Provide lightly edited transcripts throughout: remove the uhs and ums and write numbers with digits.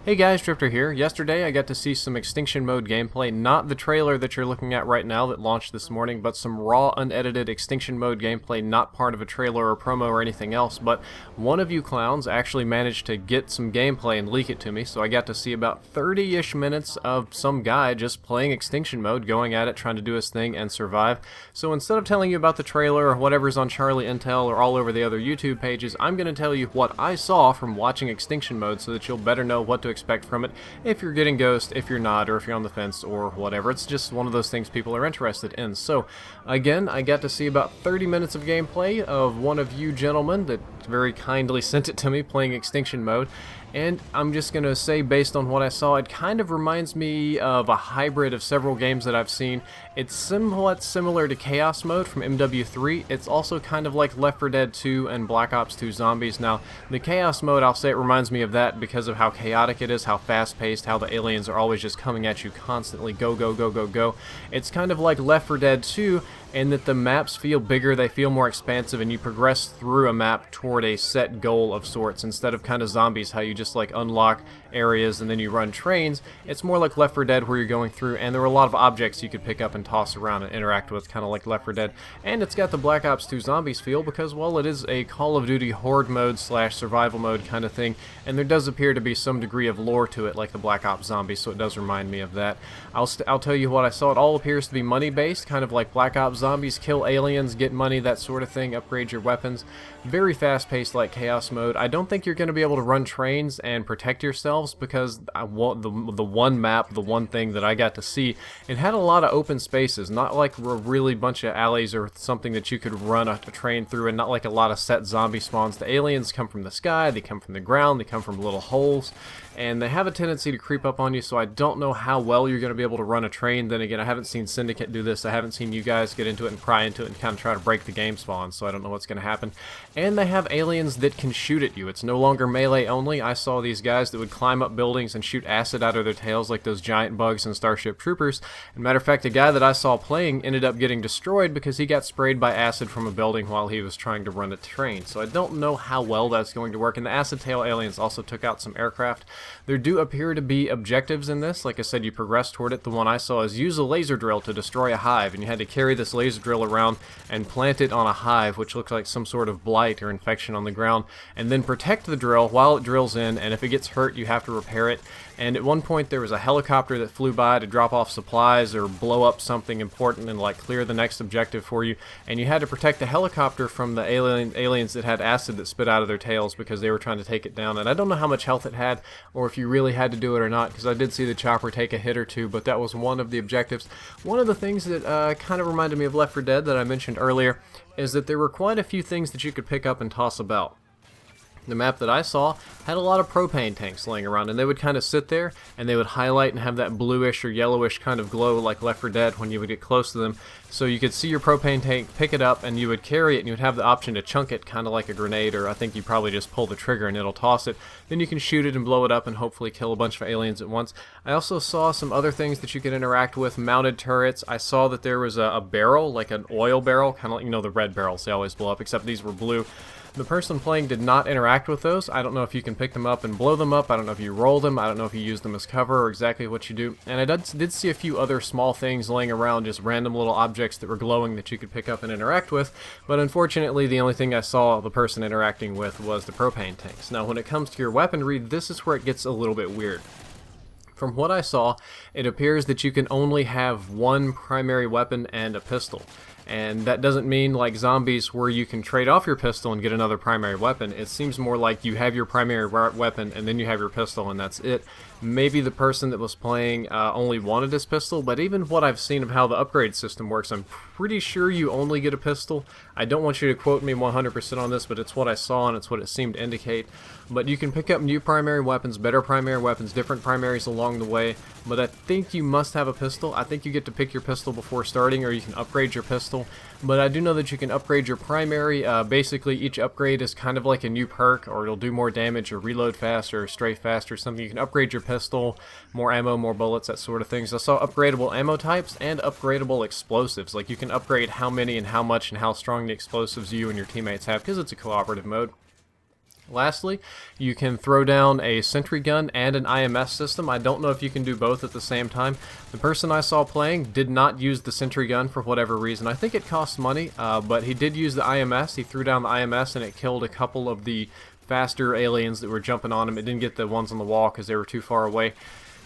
Hey guys, Drifter here. Yesterday I got to see some Extinction Mode gameplay, not the trailer that you're looking at right now that launched this morning, but some raw, unedited Extinction Mode gameplay, not part of a trailer or promo or anything else, but one of you clowns actually managed to get some gameplay and leak it to me, so I got to see about 30-ish minutes of some guy just playing Extinction Mode, going at it, trying to do his thing and survive. So instead of telling you about the trailer or whatever's on Charlie Intel or all over the other YouTube pages, I'm going to tell you what I saw from watching Extinction Mode so that you'll better know what to expect from it if you're getting Ghost, if you're not, or if you're on the fence or whatever. It's just one of those things people are interested in. So again, I got to see about 30 minutes of gameplay of one of you gentlemen that very kindly sent it to me playing Extinction Mode. And I'm just going to say, based on what I saw, it kind of reminds me of a hybrid of several games that I've seen. It's somewhat similar to Chaos Mode from MW3. It's also kind of like Left 4 Dead 2 and Black Ops 2 Zombies. Now, the Chaos Mode, I'll say it reminds me of that because of how chaotic it is, how fast-paced, how the aliens are always just coming at you constantly. Go, go, go, go, go. It's kind of like Left 4 Dead 2, and that the maps feel bigger, they feel more expansive, and you progress through a map toward a set goal of sorts, instead of kind of Zombies, how you just like unlock areas and then you run trains. It's more like Left 4 Dead where you're going through, and there were a lot of objects you could pick up and toss around and interact with, kind of like Left 4 Dead. And it's got the Black Ops 2 Zombies feel because, well, it is a Call of Duty horde mode slash survival mode kind of thing, and there does appear to be some degree of lore to it like the Black Ops Zombies, so it does remind me of that. I'll tell you what I saw. It all appears to be money based, kind of like Black Ops Zombies. Kill aliens, get money, that sort of thing, upgrade your weapons. Very fast paced like Chaos Mode. I don't think you're going to be able to run trains and protect yourselves because the one map, the one thing that I got to see, it had a lot of open spaces, not like a really bunch of alleys or something that you could run a train through, and not like a lot of set zombie spawns. The aliens come from the sky, they come from the ground, they come from little holes, and they have a tendency to creep up on you, so I don't know how well you're going to be able to run a train. Then again, I haven't seen Syndicate do this, I haven't seen you guys get into it and pry into it and kind of try to break the game spawn, so I don't know what's going to happen. And they have aliens that can shoot at you. It's no longer melee only. I saw these guys that would climb up buildings and shoot acid out of their tails like those giant bugs in Starship Troopers. And matter of fact, the guy that I saw playing ended up getting destroyed because he got sprayed by acid from a building while he was trying to run a train. So I don't know how well that's going to work. And the acid tail aliens also took out some aircraft. There do appear to be objectives in this. Like I said, you progress toward it. The one I saw is use a laser drill to destroy a hive, and you had to carry this laser drill around and plant it on a hive, which looks like some sort of blight or infection on the ground, and then protect the drill while it drills in, and if it gets hurt you have to repair it. And at one point there was a helicopter that flew by to drop off supplies or blow up something important and like clear the next objective for you, and you had to protect the helicopter from the aliens that had acid that spit out of their tails because they were trying to take it down. And I don't know how much health it had or if you really had to do it or not, because I did see the chopper take a hit or two, but that was one of the objectives. One of the things that kind of reminded me of Left 4 Dead that I mentioned earlier is that there were quite a few things that you could pick up and toss about. The map that I saw had a lot of propane tanks laying around, and they would kind of sit there and they would highlight and have that bluish or yellowish kind of glow like Left 4 Dead when you would get close to them. So you could see your propane tank, pick it up, and you would carry it, and you would have the option to chunk it kind of like a grenade, or I think you probably just pull the trigger and it'll toss it. Then you can shoot it and blow it up and hopefully kill a bunch of aliens at once. I also saw some other things that you could interact with, mounted turrets. I saw that there was a barrel, like an oil barrel, kind of like, you know, the red barrels, they always blow up, except these were blue. The person playing did not interact with those. I don't know if you can pick them up and blow them up. I don't know if you roll them. I don't know if you use them as cover or exactly what you do. And I did see a few other small things laying around, just random little objects that were glowing that you could pick up and interact with. But unfortunately, the only thing I saw the person interacting with was the propane tanks. Now, when it comes to your weaponry, this is where it gets a little bit weird. From what I saw, it appears that you can only have one primary weapon and a pistol. And that doesn't mean like Zombies where you can trade off your pistol and get another primary weapon. It seems more like you have your primary weapon and then you have your pistol and that's it. Maybe the person that was playing only wanted his pistol, but even what I've seen of how the upgrade system works, I'm pretty sure you only get a pistol. I don't want you to quote me 100% on this, but it's what I saw and it's what it seemed to indicate. But you can pick up new primary weapons, better primary weapons, different primaries along the way, but I think you must have a pistol. I think you get to pick your pistol before starting, or you can upgrade your pistol. But I do know that you can upgrade your primary. Basically, each upgrade is kind of like a new perk, or it'll do more damage, or reload faster, or strafe faster, or something. You can upgrade your pistol, more ammo, more bullets, that sort of things. I saw upgradable ammo types and upgradable explosives. Like, you can upgrade how many and how much and how strong the explosives you and your teammates have, because it's a cooperative mode. Lastly, you can throw down a sentry gun and an IMS system. I don't know if you can do both at the same time. The person I saw playing did not use the sentry gun for whatever reason. I think it costs money, but he did use the IMS. He threw down the IMS and it killed a couple of the faster aliens that were jumping on him. It didn't get the ones on the wall because they were too far away.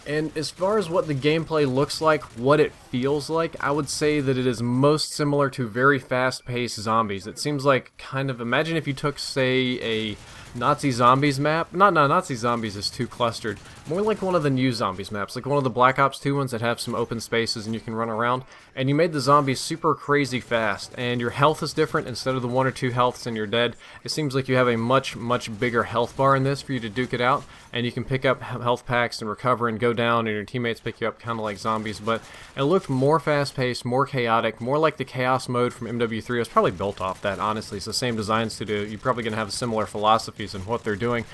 And as far as what the gameplay looks like, what it feels like, I would say that it is most similar to very fast-paced zombies. It seems like kind of, imagine if you took, say, a Nazi Zombies map. No, Nazi Zombies is too clustered. More like one of the new Zombies maps, like one of the Black Ops 2 ones that have some open spaces and you can run around. And you made the zombies super crazy fast, and your health is different. Instead of the 1 or 2 healths and you're dead, it seems like you have a much bigger health bar in this for you to duke it out, and you can pick up health packs and recover and go down, and your teammates pick you up kind of like zombies. But it looked more fast-paced, more chaotic, more like the chaos mode from MW3. It was probably built off that, honestly. It's the same design studio. You're probably going to have similar philosophies in what they're doing.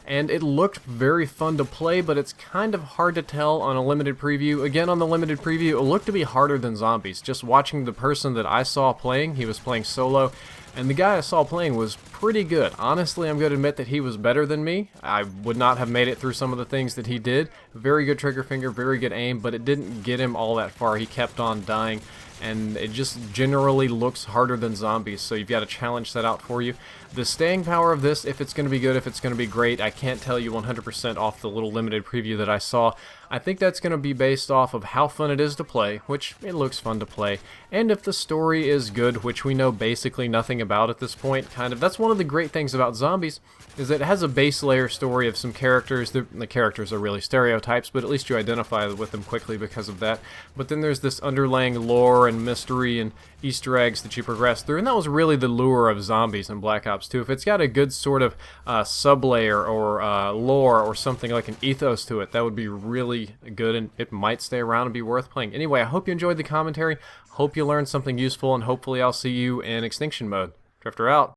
And it looked very fun to play, but it's kind of hard to tell on a limited preview. Again, on the limited preview, it looked to be harder than zombies. Just watching the person that I saw playing, he was playing solo, and the guy I saw playing was pretty good. Honestly, I'm going to admit that he was better than me. I would not have made it through some of the things that he did. Very good trigger finger, very good aim, but it didn't get him all that far. He kept on dying, and it just generally looks harder than zombies, so you've got to challenge that out for you. The staying power of this, if it's going to be good, if it's going to be great, I can't tell you 100% off the little limited preview that I saw. I think that's going to be based off of how fun it is to play, which it looks fun to play, and if the story is good, which we know basically nothing about at this point. That's one of the great things about zombies, is that it has a base layer story of some characters. The characters are really stereotypes, but at least you identify with them quickly because of that. But then there's this underlying lore and mystery and Easter eggs that you progress through, and that was really the lure of zombies in Black Ops 2. If it's got a good sort of sub-layer or lore or something like an ethos to it, that would be really good, and it might stay around and be worth playing. Anyway, I hope you enjoyed the commentary, hope you learned something useful, and hopefully I'll see you in Extinction Mode. Drifter out.